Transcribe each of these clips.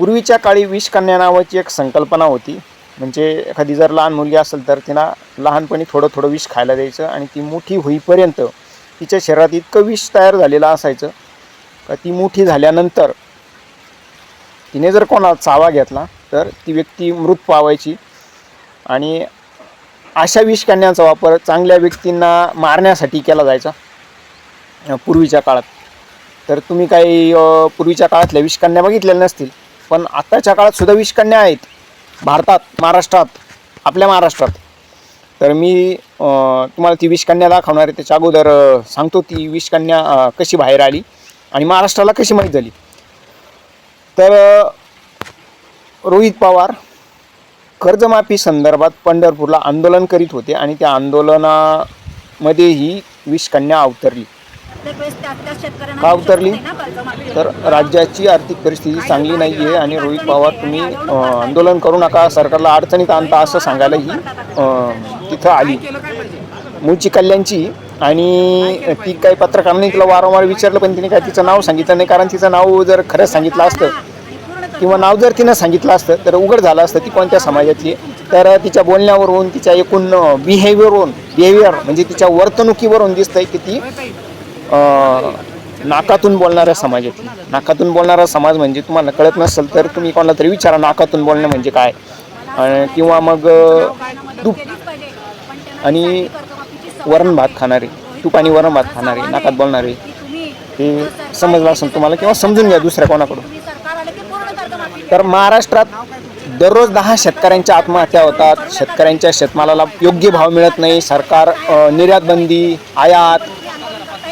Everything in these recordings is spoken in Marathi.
पूर्वीच्या काळी विषकन्या नावाची एक संकल्पना होती. म्हणजे एखादी जर लहान मुलगी असेल तर तिला लहानपणी थोडं थोडं विष खायला द्यायचं आणि ती मोठी होईपर्यंत तिच्या शरीरात इतकं विष तयार झालेलं असायचं का ती मोठी झाल्यानंतर तिने जर कोणाला चावा घेतला तर ती व्यक्ती मृत पावायची. आणि अशा विषकन्यांचा वापर चांगल्या व्यक्तींना मारण्यासाठी केला जायचा पूर्वीच्या काळात. तर तुम्ही काही पूर्वीच्या काळातल्या विषकन्या बघितलेल्या नसतील, पण आत्ताच्या काळात सुद्धा विषकन्या आहेत भारतात, महाराष्ट्रात, आपल्या महाराष्ट्रात. तर मी तुम्हाला ती विषकन्या दाखवणार आहे. त्याच्या अगोदर सांगतो ती विषकन्या कशी बाहेर आली आणि महाराष्ट्राला कशी माहीत झाली. तर रोहित पवार कर्जमाफी संदर्भात पंढरपूरला आंदोलन करीत होते आणि त्या आंदोलनामध्ये ही विषकन्या अवतरली. का अवतरली? तर राज्याची आर्थिक परिस्थिती चांगली नाही आहे आणि रोहित पवार तुम्ही आंदोलन करू नका, सरकारला अडचणीत आणता असं सांगायला ही तिथं आली मूळची कल्याणची. आणि ती काही पत्रकारांनी तिला वारंवार विचारलं पण तिने काय तिचं नाव सांगितलं नाही. कारण तिचं नाव जर खरंच सांगितलं असतं किंवा नाव जर तिनं सांगितलं असतं तर उघड झालं असतं ती कोणत्या समाजातली. तर तिच्या बोलण्यावरून, तिच्या एकूण बिहेवियर म्हणजे तिच्या वर्तणुकीवरून दिसतंय की ती नाकातून बोलणाऱ्या समाजातली. नाकातून बोलणारा समाज म्हणजे तुम्हाला कळत नसेल तर तुम्ही कोणाला तरी विचारा नाकातून बोलणं म्हणजे काय. किंवा मग तूप आणि वरण भात खाणारे, तूप आणि वरण भात खाणारे, नाकात बोलणारे, हे समजलं असेल तुम्हाला किंवा समजून घ्या दुसऱ्या कोणाकडून. तर महाराष्ट्रात दररोज 10 शेतकऱ्यांच्या आत्महत्या होतात. शेतकऱ्यांच्या शेतमालाला योग्य भाव मिळत नाही. सरकार निर्यात बंदी, आयात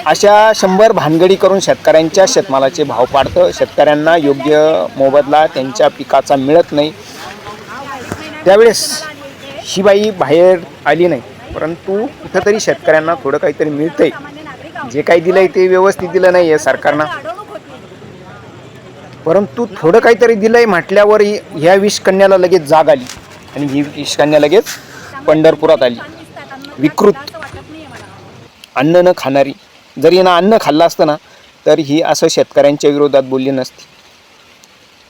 अशा 100 भानगडी करून शेतकऱ्यांच्या शेतमालाचे भाव पाडतं. शेतकऱ्यांना योग्य मोबदला त्यांच्या पिकाचा मिळत नाही. त्यावेळेस ही बाई बाहेर आली नाही, परंतु कुठंतरी शेतकऱ्यांना थोडं काहीतरी मिळतंय. जे काही दिलंय ते व्यवस्थित दिलं नाही आहे सरकारनं, परंतु थोडं काहीतरी दिलंय म्हटल्यावर ह्या विषकन्याला लगेच जाग आली आणि ही विषकन्या लगेच पंढरपुरात आली. विकृत, अन्न न खाणारी. जर हिनं अन्न खाल्लं असतं ना तर ही असं शेतकऱ्यांच्या विरोधात बोलली नसती.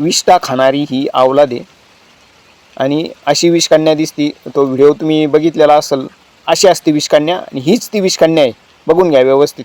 विष्टा खाणारी ही अवलादे आणि अशी विषकन्या दिसती. तो व्हिडिओ तुम्ही बघितलेला असेल. अशी असते विषकन्या आणि हीच ती विषकन्या आहे. बघून घ्या व्यवस्थित.